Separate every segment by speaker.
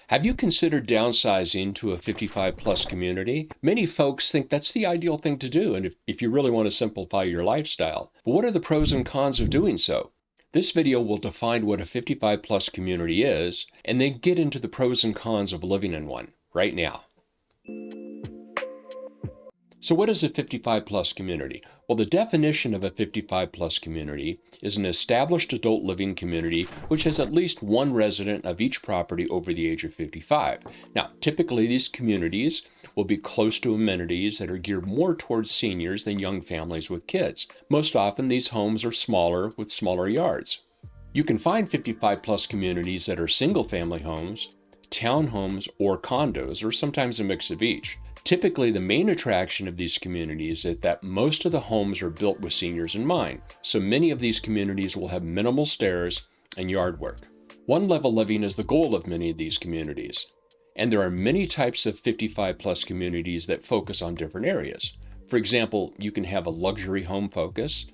Speaker 1: Have you considered downsizing to a 55 plus community? Many folks think that's the ideal thing to do, and if you really want to simplify your lifestyle. But what are the pros and cons of doing so? This video will define what a 55 plus community is, and then get into the pros and cons of living in one right now. So what is a 55 plus community? Well, the definition of a 55 plus community is an established adult living community which has at least one resident of each property over the age of 55. Now, typically these communities will be close to amenities that are geared more towards seniors than young families with kids. Most often these homes are smaller with smaller yards. You can find 55 plus communities that are single family homes, townhomes, or condos, or sometimes a mix of each. Typically, the main attraction of these communities is that most of the homes are built with seniors in mind, so many of these communities will have minimal stairs and yard work. One-level living is the goal of many of these communities, and there are many types of 55-plus communities that focus on different areas. For example, you can have a luxury home focus,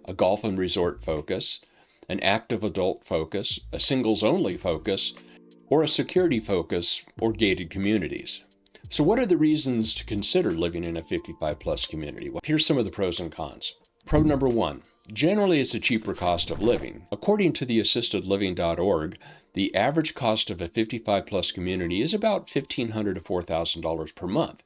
Speaker 1: a golf and resort focus, an active adult focus, a singles-only focus, or a security focus or gated communities. So what are the reasons to consider living in a 55 plus community? Well, here's some of the pros and cons. Pro number one, generally it's a cheaper cost of living. According to the assistedliving.org, the average cost of a 55 plus community is about $1,500 to $4,000 per month.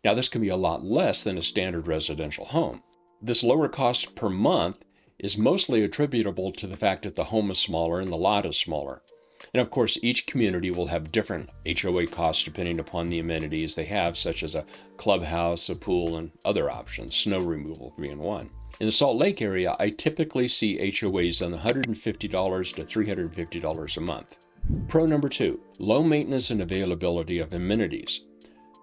Speaker 1: Now this can be a lot less than a standard residential home. This lower cost per month is mostly attributable to the fact that the home is smaller and the lot is smaller. And of course, each community will have different HOA costs depending upon the amenities they have, such as a clubhouse, a pool, and other options, snow removal being one. In the Salt Lake area, I typically see HOAs on $150 to $350 a month. Pro number two, low maintenance and availability of amenities.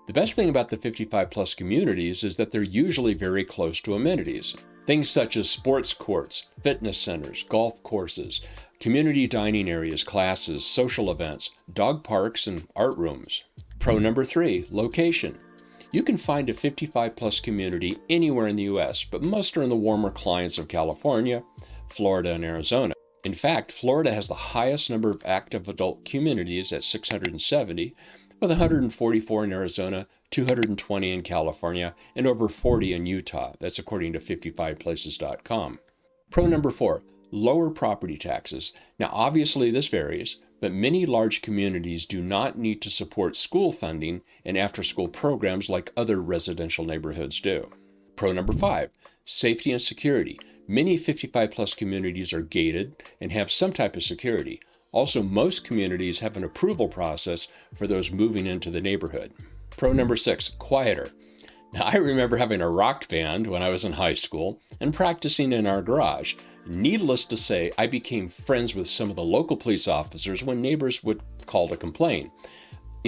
Speaker 1: The best thing about the 55 plus communities is that they're usually very close to amenities. Things such as sports courts, fitness centers, golf courses, community dining areas, classes, social events, dog parks, and art rooms. Pro number three, location. You can find a 55 plus community anywhere in the US, but most are in the warmer climates of California, Florida, and Arizona. In fact, Florida has the highest number of active adult communities at 670, with 144 in Arizona, 220 in California, and over 40 in Utah. That's according to 55places.com. Pro number four, lower property taxes. Now, obviously this varies, but many large communities do not need to support school funding and after-school programs like other residential neighborhoods do. Pro number five, safety and security. Many 55-plus communities are gated and have some type of security. Also, most communities have an approval process for those moving into the neighborhood. Pro number six, quieter. Now, I remember having a rock band when I was in high school and practicing in our garage. Needless to say, I became friends with some of the local police officers when neighbors would call to complain.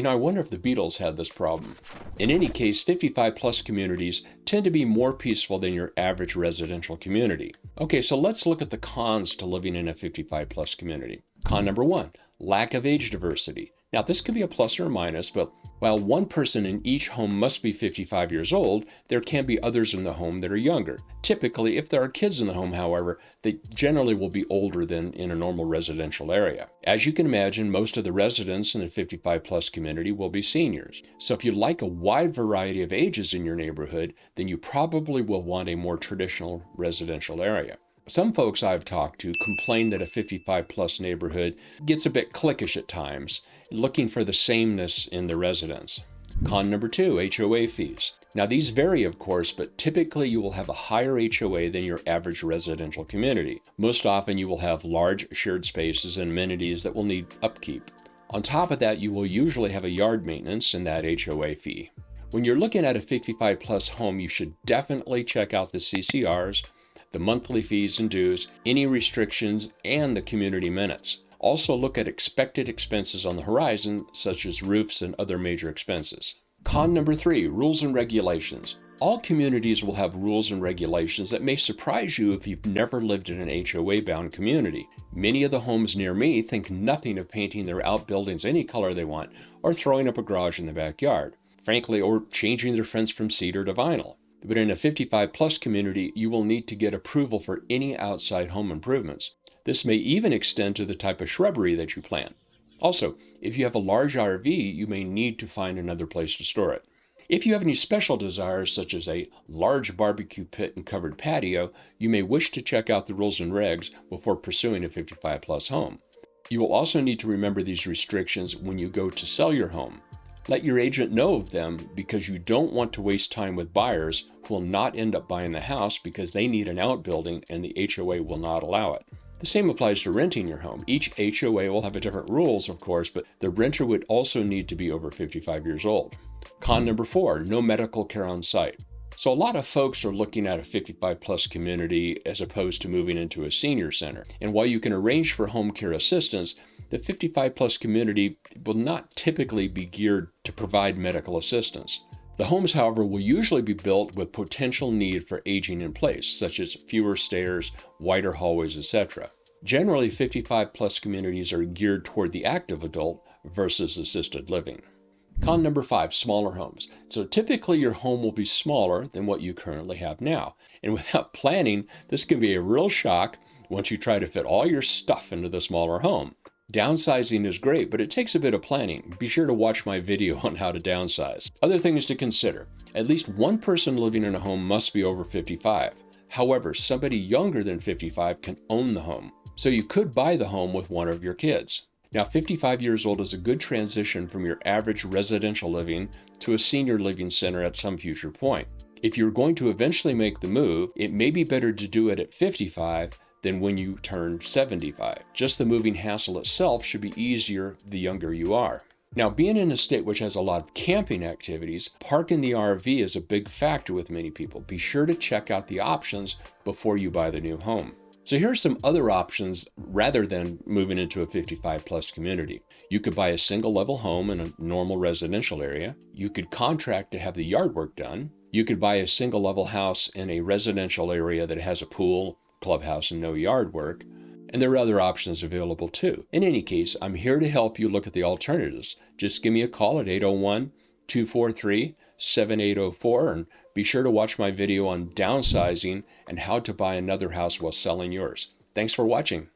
Speaker 1: I wonder if the Beatles had this problem. In any case, 55 plus communities tend to be more peaceful than your average residential community. Okay, so let's look at the cons to living in a 55 plus community. Con number one, lack of age diversity. Now, this could be a plus or a minus, but while one person in each home must be 55 years old, there can be others in the home that are younger. Typically, if there are kids in the home, however, they generally will be older than in a normal residential area. As you can imagine, most of the residents in the 55 plus community will be seniors. So if you like a wide variety of ages in your neighborhood, then you probably will want a more traditional residential area. Some folks I've talked to complain that a 55 plus neighborhood gets a bit cliquish at times, looking for the sameness in the residents. Con number two, HOA fees. Now these vary of course, but typically you will have a higher HOA than your average residential community. Most often you will have large shared spaces and amenities that will need upkeep. On top of that, you will usually have a yard maintenance in that HOA fee. When you're looking at a 55 plus home, you should definitely check out the CCRs, the monthly fees and dues, any restrictions, and the community minutes. Also look at expected expenses on the horizon, such as roofs and other major expenses. Con number three, rules and regulations. All communities will have rules and regulations that may surprise you if you've never lived in an HOA-bound community. Many of the homes near me think nothing of painting their outbuildings any color they want, or throwing up a garage in the backyard, frankly, or changing their fence from cedar to vinyl. But in a 55 plus community, you will need to get approval for any outside home improvements. This may even extend to the type of shrubbery that you plant. Also, if you have a large RV, you may need to find another place to store it. If you have any special desires, such as a large barbecue pit and covered patio, you may wish to check out the rules and regs before pursuing a 55 plus home. You will also need to remember these restrictions when you go to sell your home. Let your agent know of them because you don't want to waste time with buyers who will not end up buying the house because they need an outbuilding and the HOA will not allow it. The same applies to renting your home. Each HOA will have different rules, of course, but the renter would also need to be over 55 years old. Con number 4, no medical care on site. So a lot of folks are looking at a 55 plus community as opposed to moving into a senior center. And while you can arrange for home care assistance, the 55 plus community will not typically be geared to provide medical assistance. The homes, however, will usually be built with potential need for aging in place, such as fewer stairs, wider hallways, etc. Generally, 55 plus communities are geared toward the active adult versus assisted living. Con number 5, smaller homes. So typically your home will be smaller than what you currently have now. And without planning, this can be a real shock once you try to fit all your stuff into the smaller home. Downsizing is great, but it takes a bit of planning. Be sure to watch my video on how to downsize. Other things to consider. At least one person living in a home must be over 55. However, somebody younger than 55 can own the home. So you could buy the home with one of your kids. Now, 55 years old is a good transition from your average residential living to a senior living center at some future point. If you're going to eventually make the move, it may be better to do it at 55 than when you turn 75. Just the moving hassle itself should be easier the younger you are. Now, being in a state which has a lot of camping activities, parking the RV is a big factor with many people. Be sure to check out the options before you buy the new home. So here are some other options rather than moving into a 55 plus community. You could buy a single level home in a normal residential area. You could contract to have the yard work done. You could buy a single level house in a residential area that has a pool, clubhouse, and no yard work. And there are other options available too. In any case, I'm here to help you look at the alternatives. Just give me a call at 801-243-7804 and be sure to watch my video on downsizing and how to buy another house while selling yours. Thanks for watching.